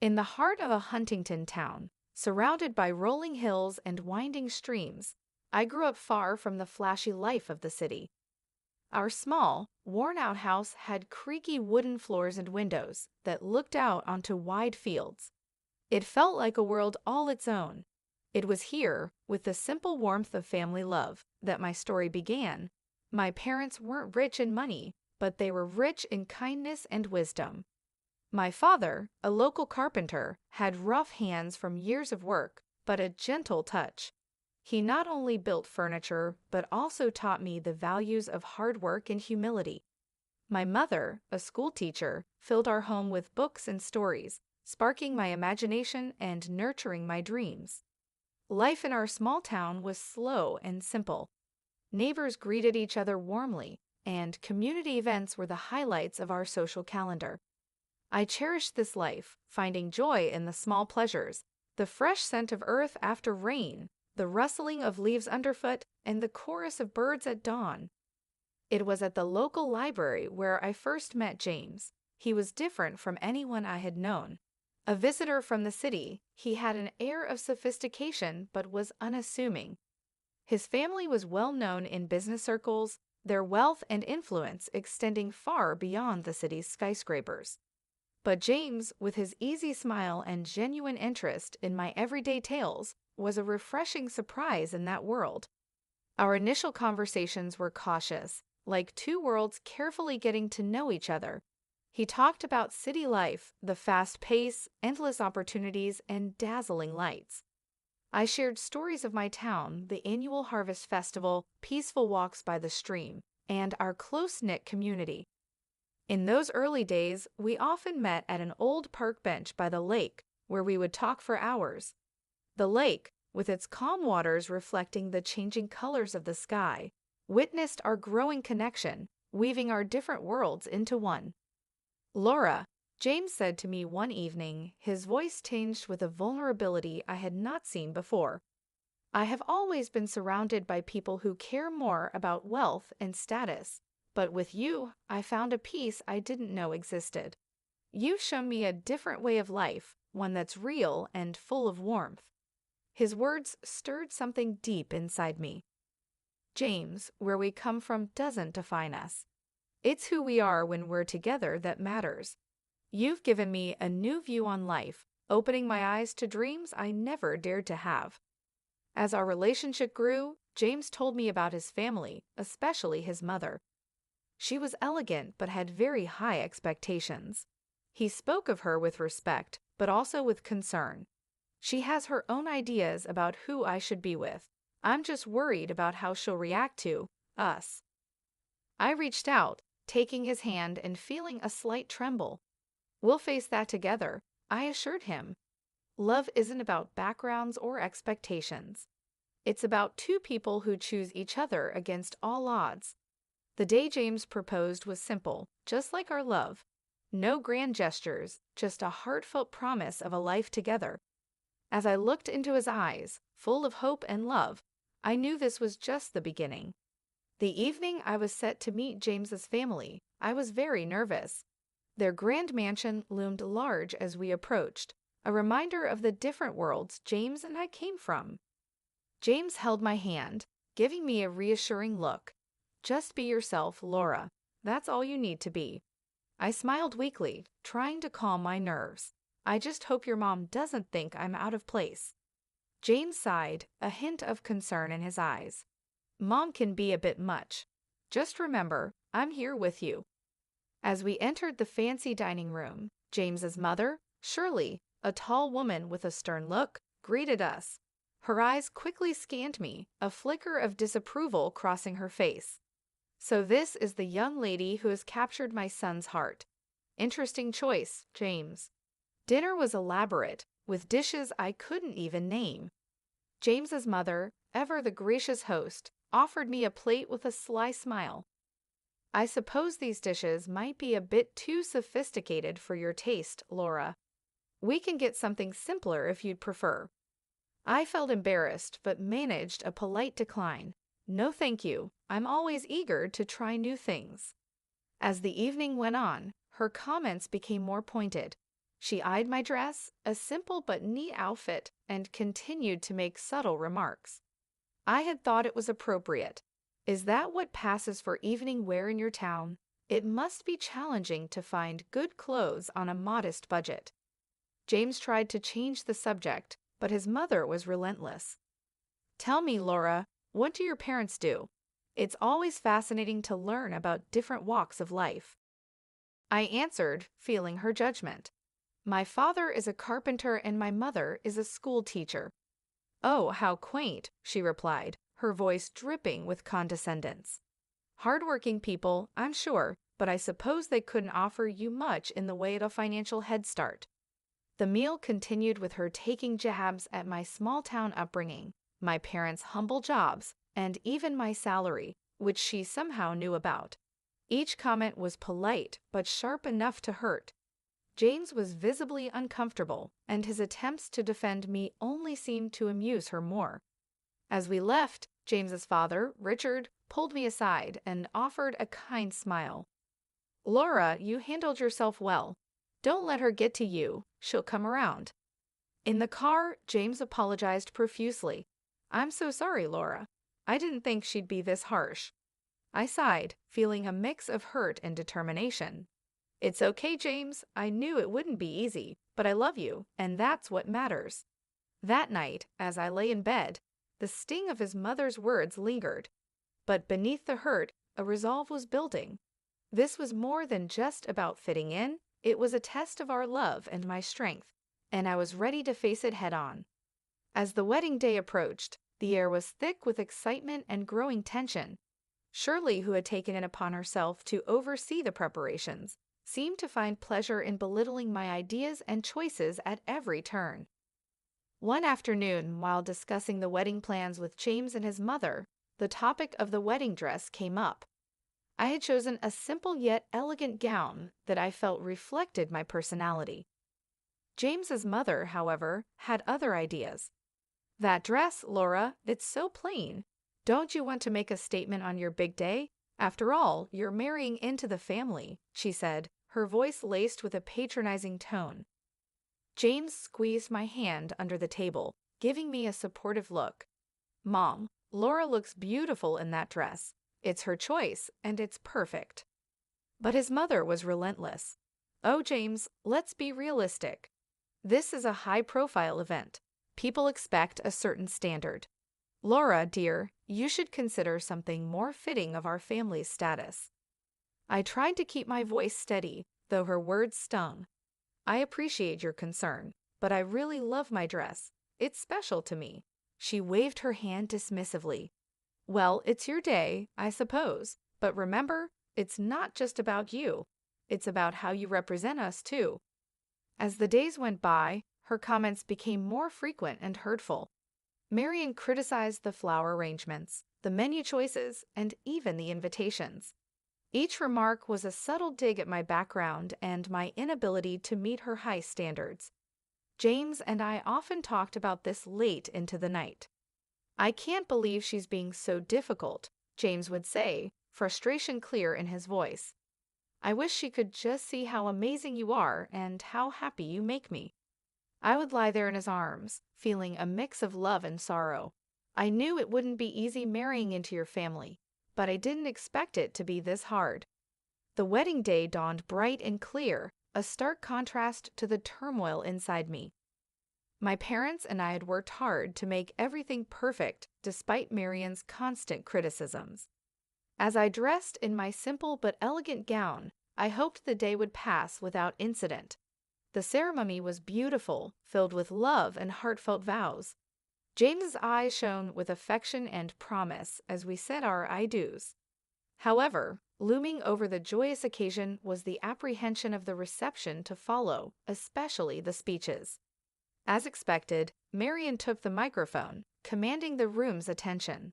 In the heart of a Huntington town, surrounded by rolling hills and winding streams, I grew up far from the flashy life of the city. Our small, worn-out house had creaky wooden floors and windows that looked out onto wide fields. It felt like a world all its own. It was here, with the simple warmth of family love, that my story began. My parents weren't rich in money, but they were rich in kindness and wisdom. My father, a local carpenter, had rough hands from years of work, but a gentle touch. He not only built furniture, but also taught me the values of hard work and humility. My mother, a school teacher, filled our home with books and stories, sparking my imagination and nurturing my dreams. Life in our small town was slow and simple. Neighbors greeted each other warmly, and community events were the highlights of our social calendar. I cherished this life, finding joy in the small pleasures, the fresh scent of earth after rain, the rustling of leaves underfoot, and the chorus of birds at dawn. It was at the local library where I first met James. He was different from anyone I had known. A visitor from the city, he had an air of sophistication but was unassuming. His family was well known in business circles, their wealth and influence extending far beyond the city's skyscrapers. But James, with his easy smile and genuine interest in my everyday tales, was a refreshing surprise in that world. Our initial conversations were cautious, like two worlds carefully getting to know each other. He talked about city life, the fast pace, endless opportunities, and dazzling lights. I shared stories of my town, the annual harvest festival, peaceful walks by the stream, and our close-knit community. In those early days, we often met at an old park bench by the lake, where we would talk for hours. The lake, with its calm waters reflecting the changing colors of the sky, witnessed our growing connection, weaving our different worlds into one. "Laura," James said to me one evening, his voice tinged with a vulnerability I had not seen before. "I have always been surrounded by people who care more about wealth and status, but with you, I found a peace I didn't know existed. You've shown me a different way of life, one that's real and full of warmth." His words stirred something deep inside me. James, where we come from doesn't define us. It's who we are when we're together that matters. You've given me a new view on life, opening my eyes to dreams I never dared to have. As our relationship grew, James told me about his family, especially his mother. She was elegant but had very high expectations. He spoke of her with respect, but also with concern. "She has her own ideas about who I should be with. I'm just worried about how she'll react to us." I reached out, taking his hand and feeling a slight tremble. "We'll face that together," I assured him. "Love isn't about backgrounds or expectations. It's about two people who choose each other against all odds." The day James proposed was simple, just like our love. No grand gestures, just a heartfelt promise of a life together. As I looked into his eyes, full of hope and love, I knew this was just the beginning. The evening I was set to meet James's family, I was very nervous. Their grand mansion loomed large as we approached, a reminder of the different worlds James and I came from. James held my hand, giving me a reassuring look. "Just be yourself, Laura. That's all you need to be." I smiled weakly, trying to calm my nerves. "I just hope your mom doesn't think I'm out of place." James sighed, a hint of concern in his eyes. "Mom can be a bit much. Just remember, I'm here with you." As we entered the fancy dining room, James's mother, Shirley, a tall woman with a stern look, greeted us. Her eyes quickly scanned me, a flicker of disapproval crossing her face. "So this is the young lady who has captured my son's heart. Interesting choice, James." Dinner was elaborate, with dishes I couldn't even name. James's mother, ever the gracious host, offered me a plate with a sly smile. "I suppose these dishes might be a bit too sophisticated for your taste, Laura. We can get something simpler if you'd prefer." I felt embarrassed but managed a polite decline. "No thank you, I'm always eager to try new things." As the evening went on, her comments became more pointed. She eyed my dress, a simple but neat outfit, and continued to make subtle remarks. I had thought it was appropriate. Is that what passes for evening wear in your town? It must be challenging to find good clothes on a modest budget. James tried to change the subject, but his mother was relentless. Tell me, Laura, what do your parents do? It's always fascinating to learn about different walks of life. I answered, feeling her judgment. My father is a carpenter and my mother is a school teacher. Oh, how quaint, she replied, her voice dripping with condescendence. Hardworking people, I'm sure, but I suppose they couldn't offer you much in the way of a financial head start. The meal continued with her taking jabs at my small-town upbringing, my parents' humble jobs, and even my salary, which she somehow knew about. Each comment was polite but sharp enough to hurt. James was visibly uncomfortable, and his attempts to defend me only seemed to amuse her more. As we left, James's father, Richard, pulled me aside and offered a kind smile. Laura, you handled yourself well. Don't let her get to you. She'll come around. In the car, James apologized profusely. I'm so sorry, Laura. I didn't think she'd be this harsh. I sighed, feeling a mix of hurt and determination. It's okay, James. I knew it wouldn't be easy, but I love you, and that's what matters. That night, as I lay in bed, the sting of his mother's words lingered. But beneath the hurt, a resolve was building. This was more than just about fitting in. It was a test of our love and my strength, and I was ready to face it head-on. As the wedding day approached, the air was thick with excitement and growing tension. Shirley, who had taken it upon herself to oversee the preparations, seemed to find pleasure in belittling my ideas and choices at every turn. One afternoon, while discussing the wedding plans with James and his mother, the topic of the wedding dress came up. I had chosen a simple yet elegant gown that I felt reflected my personality. James's mother, however, had other ideas. That dress, Laura, it's so plain. Don't you want to make a statement on your big day? After all, you're marrying into the family, she said, her voice laced with a patronizing tone. James squeezed my hand under the table, giving me a supportive look. Mom, Laura looks beautiful in that dress. It's her choice, and it's perfect. But his mother was relentless. Oh, James, let's be realistic. This is a high-profile event. People expect a certain standard. Laura, dear, you should consider something more fitting of our family's status. I tried to keep my voice steady, though her words stung. I appreciate your concern, but I really love my dress. It's special to me. She waved her hand dismissively. Well, it's your day, I suppose, but remember, it's not just about you. It's about how you represent us, too. As the days went by, her comments became more frequent and hurtful. Marian criticized the flower arrangements, the menu choices, and even the invitations. Each remark was a subtle dig at my background and my inability to meet her high standards. James and I often talked about this late into the night. I can't believe she's being so difficult, James would say, frustration clear in his voice. I wish she could just see how amazing you are and how happy you make me. I would lie there in his arms, feeling a mix of love and sorrow. I knew it wouldn't be easy marrying into your family, but I didn't expect it to be this hard. The wedding day dawned bright and clear, a stark contrast to the turmoil inside me. My parents and I had worked hard to make everything perfect despite Marian's constant criticisms. As I dressed in my simple but elegant gown, I hoped the day would pass without incident. The ceremony was beautiful, filled with love and heartfelt vows. James's eyes shone with affection and promise as we said our I do's. However, looming over the joyous occasion was the apprehension of the reception to follow, especially the speeches. As expected, Marian took the microphone, commanding the room's attention.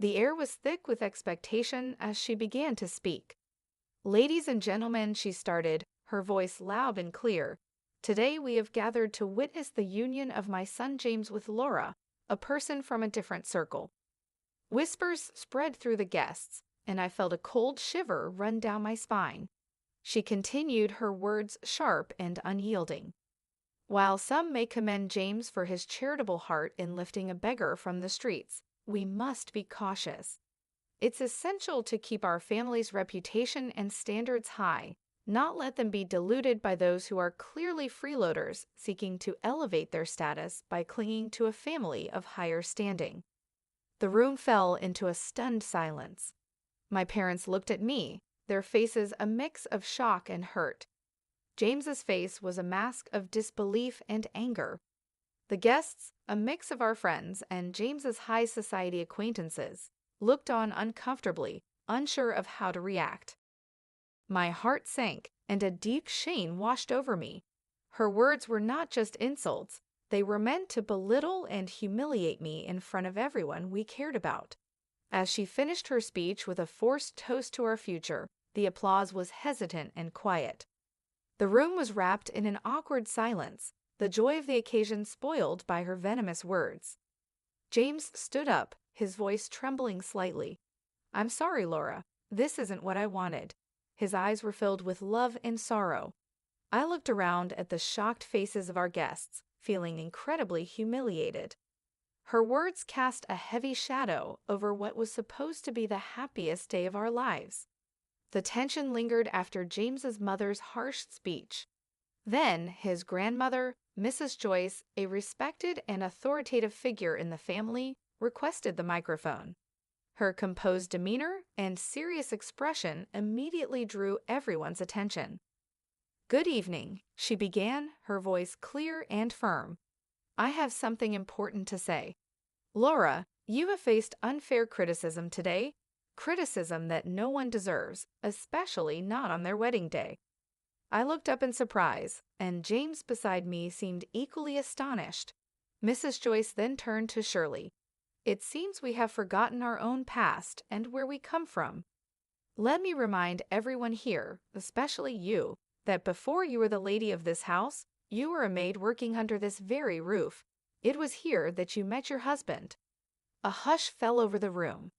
The air was thick with expectation as she began to speak. Ladies and gentlemen, she started, her voice loud and clear. Today we have gathered to witness the union of my son James with Laura, a person from a different circle. Whispers spread through the guests, and I felt a cold shiver run down my spine. She continued, her words sharp and unyielding. While some may commend James for his charitable heart in lifting a beggar from the streets, we must be cautious. It's essential to keep our family's reputation and standards high, not let them be diluted by those who are clearly freeloaders seeking to elevate their status by clinging to a family of higher standing. The room fell into a stunned silence. My parents looked at me, their faces a mix of shock and hurt. James's face was a mask of disbelief and anger. The guests, a mix of our friends and James's high society acquaintances, looked on uncomfortably, unsure of how to react. My heart sank, and a deep shame washed over me. Her words were not just insults, they were meant to belittle and humiliate me in front of everyone we cared about. As she finished her speech with a forced toast to our future, the applause was hesitant and quiet. The room was wrapped in an awkward silence, the joy of the occasion spoiled by her venomous words. James stood up, his voice trembling slightly. "I'm sorry, Laura. This isn't what I wanted." His eyes were filled with love and sorrow. I looked around at the shocked faces of our guests, feeling incredibly humiliated. Her words cast a heavy shadow over what was supposed to be the happiest day of our lives. The tension lingered after James's mother's harsh speech. Then his grandmother, Mrs. Joyce, a respected and authoritative figure in the family, requested the microphone. Her composed demeanor and serious expression immediately drew everyone's attention. "Good evening," she began, her voice clear and firm. "I have something important to say. Laura, you have faced unfair criticism today, criticism that no one deserves, especially not on their wedding day." I looked up in surprise, and James beside me seemed equally astonished. Mrs. Joyce then turned to Shirley. "It seems we have forgotten our own past and where we come from. Let me remind everyone here, especially you, that before you were the lady of this house, you were a maid working under this very roof. It was here that you met your husband." A hush fell over the room.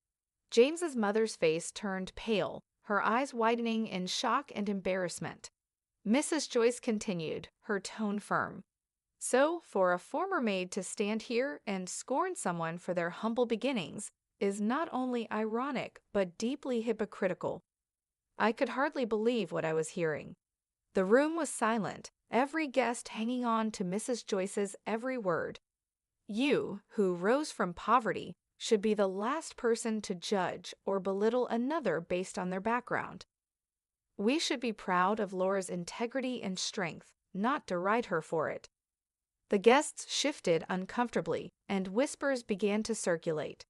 James's mother's face turned pale, her eyes widening in shock and embarrassment. Mrs. Joyce continued, her tone firm. "So, for a former maid to stand here and scorn someone for their humble beginnings is not only ironic but deeply hypocritical." I could hardly believe what I was hearing. The room was silent, every guest hanging on to Mrs. Joyce's every word. You, who rose from poverty, should be the last person to judge or belittle another based on their background. We should be proud of Laura's integrity and strength, not deride her for it. The guests shifted uncomfortably, and whispers began to circulate.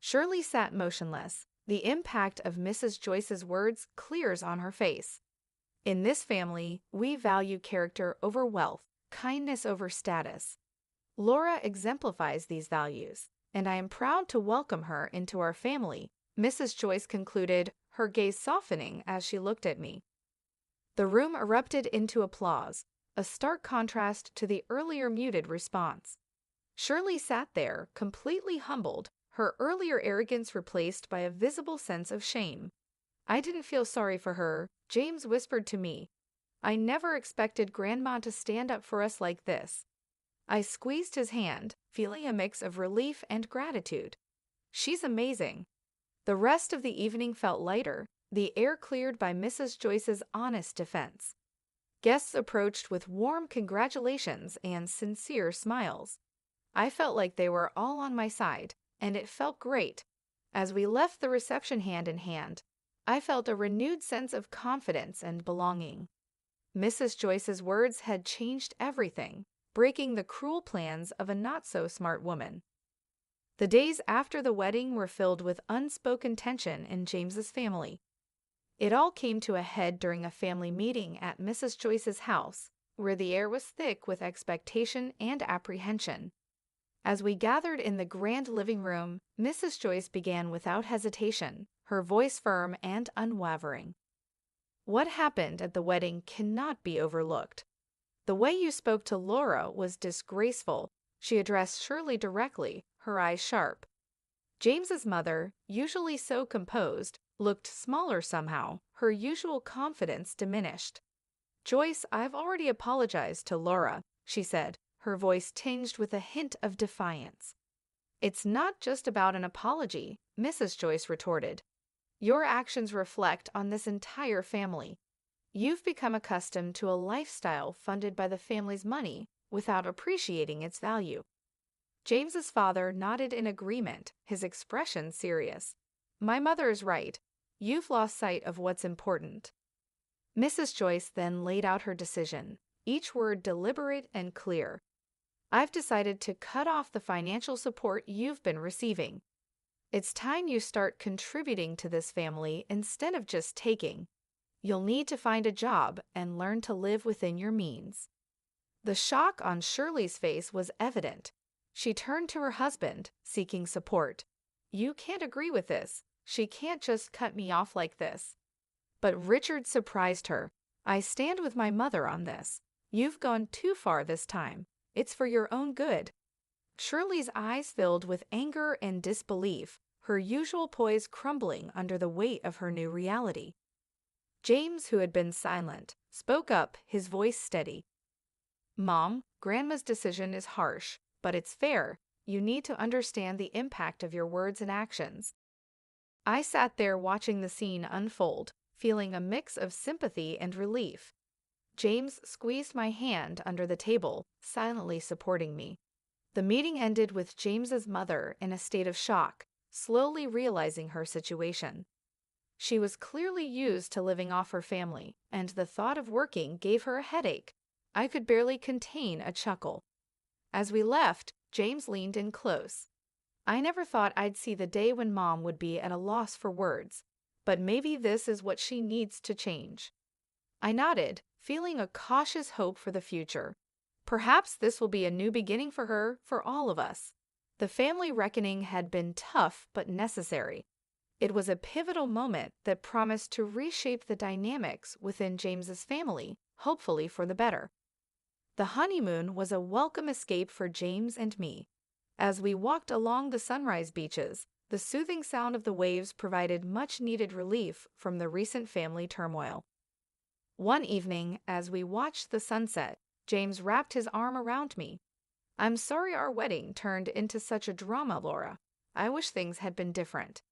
Shirley sat motionless, the impact of Mrs. Joyce's words clear on her face. In this family, we value character over wealth, kindness over status. Laura exemplifies these values, and I am proud to welcome her into our family, Mrs. Joyce concluded, her gaze softening as she looked at me. The room erupted into applause, a stark contrast to the earlier muted response. Shirley sat there, completely humbled, her earlier arrogance replaced by a visible sense of shame. I didn't feel sorry for her, James whispered to me. "I never expected Grandma to stand up for us like this." I squeezed his hand, feeling a mix of relief and gratitude. "She's amazing." The rest of the evening felt lighter, the air cleared by Mrs. Joyce's honest defense. Guests approached with warm congratulations and sincere smiles. I felt like they were all on my side, and it felt great. As we left the reception hand in hand, I felt a renewed sense of confidence and belonging. Mrs. Joyce's words had changed everything, breaking the cruel plans of a not-so-smart woman. The days after the wedding were filled with unspoken tension in James's family. It all came to a head during a family meeting at Mrs. Joyce's house, where the air was thick with expectation and apprehension. As we gathered in the grand living room, Mrs. Joyce began without hesitation, her voice firm and unwavering. "What happened at the wedding cannot be overlooked. The way you spoke to Laura was disgraceful." She addressed Shirley directly, her eyes sharp. James's mother, usually so composed, looked smaller somehow, her usual confidence diminished. "Joyce, I've already apologized to Laura. she said, her voice tinged with a hint of defiance. It's not just about an apology, Mrs. Joyce retorted. Your actions reflect on this entire family. You've become accustomed to a lifestyle funded by the family's money without appreciating its value. James's father nodded in agreement, his expression serious. My mother is right. You've lost sight of what's important. Mrs. Joyce then laid out her decision, each word deliberate and clear. I've decided to cut off the financial support you've been receiving. It's time you start contributing to this family instead of just taking. You'll need to find a job and learn to live within your means. The shock on Shirley's face was evident. She turned to her husband, seeking support. You can't agree with this. She can't just cut me off like this. But Richard surprised her. I stand with my mother on this. You've gone too far this time. It's for your own good. Shirley's eyes filled with anger and disbelief, her usual poise crumbling under the weight of her new reality. James, who had been silent, spoke up, his voice steady. Mom, Grandma's decision is harsh, but it's fair. You need to understand the impact of your words and actions. I sat there watching the scene unfold, feeling a mix of sympathy and relief. James squeezed my hand under the table, silently supporting me. The meeting ended with James's mother in a state of shock, slowly realizing her situation. She was clearly used to living off her family, and the thought of working gave her a headache. I could barely contain a chuckle. As we left, James leaned in close. I never thought I'd see the day when Mom would be at a loss for words, but maybe this is what she needs to change. I nodded, feeling a cautious hope for the future. Perhaps this will be a new beginning for her, for all of us. The family reckoning had been tough but necessary. It was a pivotal moment that promised to reshape the dynamics within James's family, hopefully for the better. The honeymoon was a welcome escape for James and me. As we walked along the sunrise beaches, the soothing sound of the waves provided much-needed relief from the recent family turmoil. One evening, as we watched the sunset, James wrapped his arm around me. I'm sorry our wedding turned into such a drama, Laura. I wish things had been different.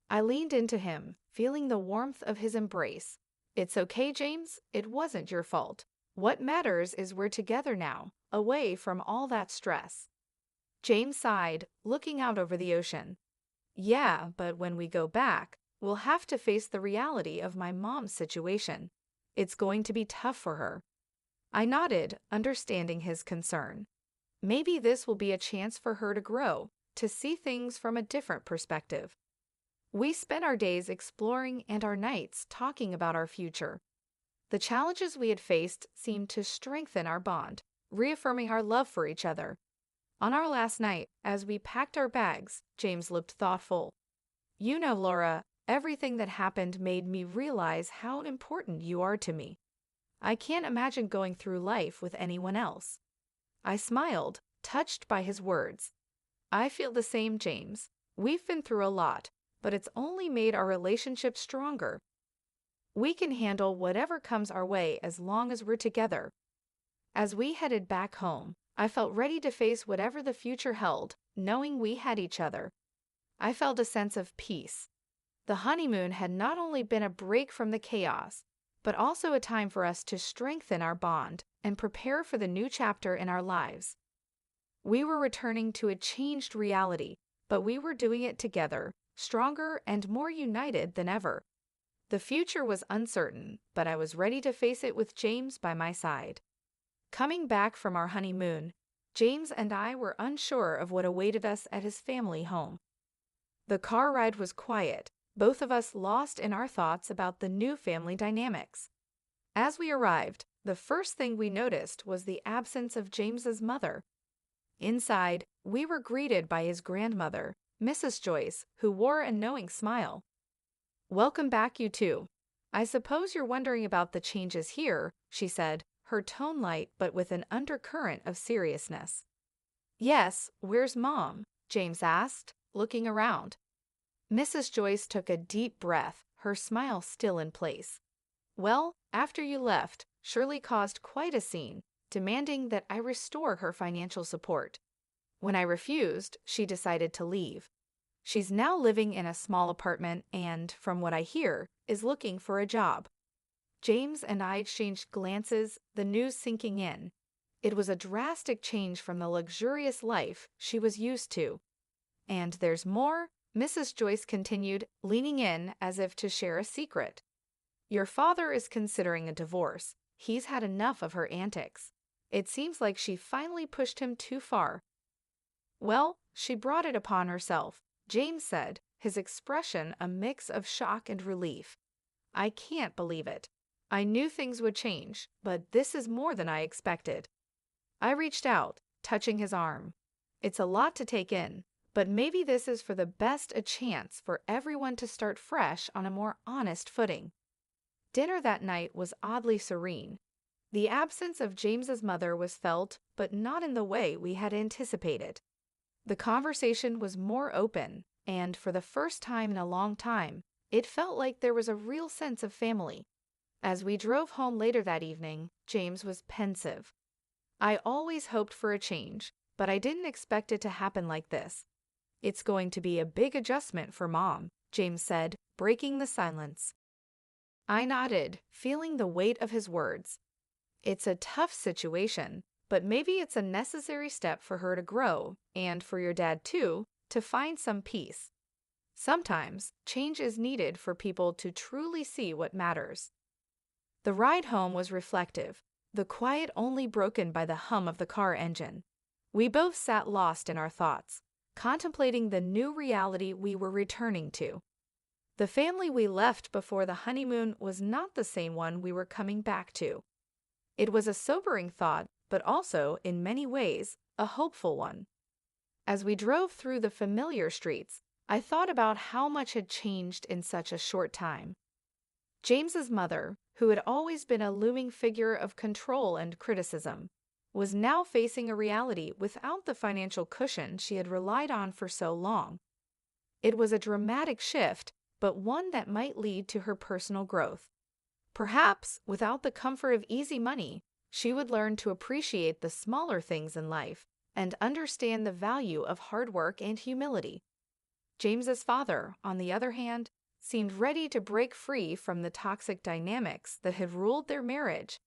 I leaned into him, feeling the warmth of his embrace. It's okay, James. It wasn't your fault. What matters is we're together now, away from all that stress. James sighed, looking out over the ocean. Yeah, but when we go back, we'll have to face the reality of my mom's situation. It's going to be tough for her. I nodded, understanding his concern. Maybe this will be a chance for her to grow, to see things from a different perspective. We spent our days exploring and our nights talking about our future. The challenges we had faced seemed to strengthen our bond, reaffirming our love for each other. On our last night, as we packed our bags, James looked thoughtful. You know, Laura, everything that happened made me realize how important you are to me. I can't imagine going through life with anyone else. I smiled, touched by his words. I feel the same, James. We've been through a lot, but it's only made our relationship stronger. We can handle whatever comes our way as long as we're together. As we headed back home, I felt ready to face whatever the future held, knowing we had each other. I felt a sense of peace. The honeymoon had not only been a break from the chaos, but also a time for us to strengthen our bond and prepare for the new chapter in our lives. We were returning to a changed reality, but we were doing it together, stronger and more united than ever. The future was uncertain, but I was ready to face it with James by my side. Coming back from our honeymoon, James and I were unsure of what awaited us at his family home. The car ride was quiet, both of us lost in our thoughts about the new family dynamics. As we arrived, the first thing we noticed was the absence of James's mother. Inside, we were greeted by his grandmother, Mrs. Joyce, who wore a knowing smile. Welcome back, you two. I suppose you're wondering about the changes here, she said, her tone light but with an undercurrent of seriousness. Yes, where's Mom? James asked, looking around. Mrs. Joyce took a deep breath, her smile still in place. Well, after you left, Shirley caused quite a scene. demanding that I restore her financial support. When I refused, she decided to leave. She's now living in a small apartment and, from what I hear, is looking for a job. James and I exchanged glances, the news sinking in. It was a drastic change from the luxurious life she was used to. And there's more, Mrs. Joyce continued, leaning in as if to share a secret. Your father is considering a divorce. He's had enough of her antics. It seems like she finally pushed him too far. Well, she brought it upon herself, James said, his expression a mix of shock and relief. I can't believe it. I knew things would change, but this is more than I expected. I reached out, touching his arm. It's a lot to take in, but maybe this is for the best a chance for everyone to start fresh on a more honest footing. Dinner that night was oddly serene. The absence of James's mother was felt, but not in the way we had anticipated. The conversation was more open, and for the first time in a long time, it felt like there was a real sense of family. As we drove home later that evening, James was pensive. I always hoped for a change, but I didn't expect it to happen like this. It's going to be a big adjustment for Mom, James said, breaking the silence. I nodded, feeling the weight of his words. It's a tough situation, but maybe it's a necessary step for her to grow, and for your dad too, to find some peace. Sometimes, change is needed for people to truly see what matters. The ride home was reflective, the quiet only broken by the hum of the car engine. We both sat lost in our thoughts, contemplating the new reality we were returning to. The family we left before the honeymoon was not the same one we were coming back to. It was a sobering thought, but also, in many ways, a hopeful one. As we drove through the familiar streets, I thought about how much had changed in such a short time. James's mother, who had always been a looming figure of control and criticism, was now facing a reality without the financial cushion she had relied on for so long. It was a dramatic shift, but one that might lead to her personal growth. Perhaps, without the comfort of easy money, she would learn to appreciate the smaller things in life and understand the value of hard work and humility. James's father, on the other hand, seemed ready to break free from the toxic dynamics that had ruled their marriage.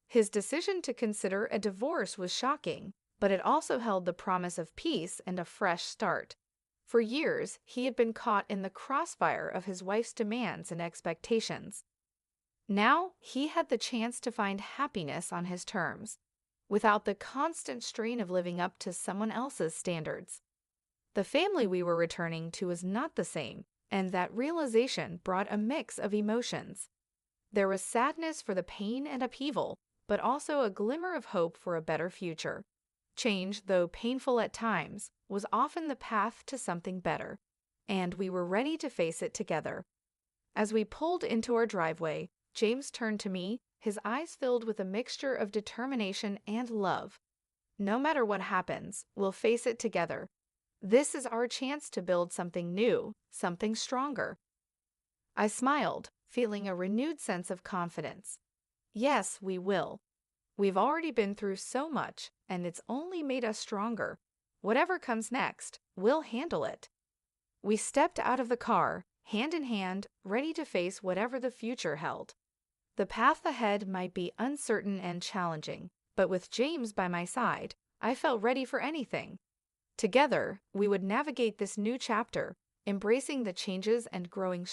His decision to consider a divorce was shocking, but it also held the promise of peace and a fresh start. For years, he had been caught in the crossfire of his wife's demands and expectations. Now, he had the chance to find happiness on his terms, without the constant strain of living up to someone else's standards. The family we were returning to was not the same, and that realization brought a mix of emotions. There was sadness for the pain and upheaval, but also a glimmer of hope for a better future. Change, though painful at times, was often the path to something better, and we were ready to face it together. As we pulled into our driveway, James turned to me, his eyes filled with a mixture of determination and love. No matter what happens, we'll face it together. This is our chance to build something new, something stronger. I smiled, feeling a renewed sense of confidence. Yes, we will. We've already been through so much, and it's only made us stronger. Whatever comes next, we'll handle it. We stepped out of the car, hand in hand, ready to face whatever the future held. The path ahead might be uncertain and challenging, but with James by my side, I felt ready for anything. Together, we would navigate this new chapter, embracing the changes and growing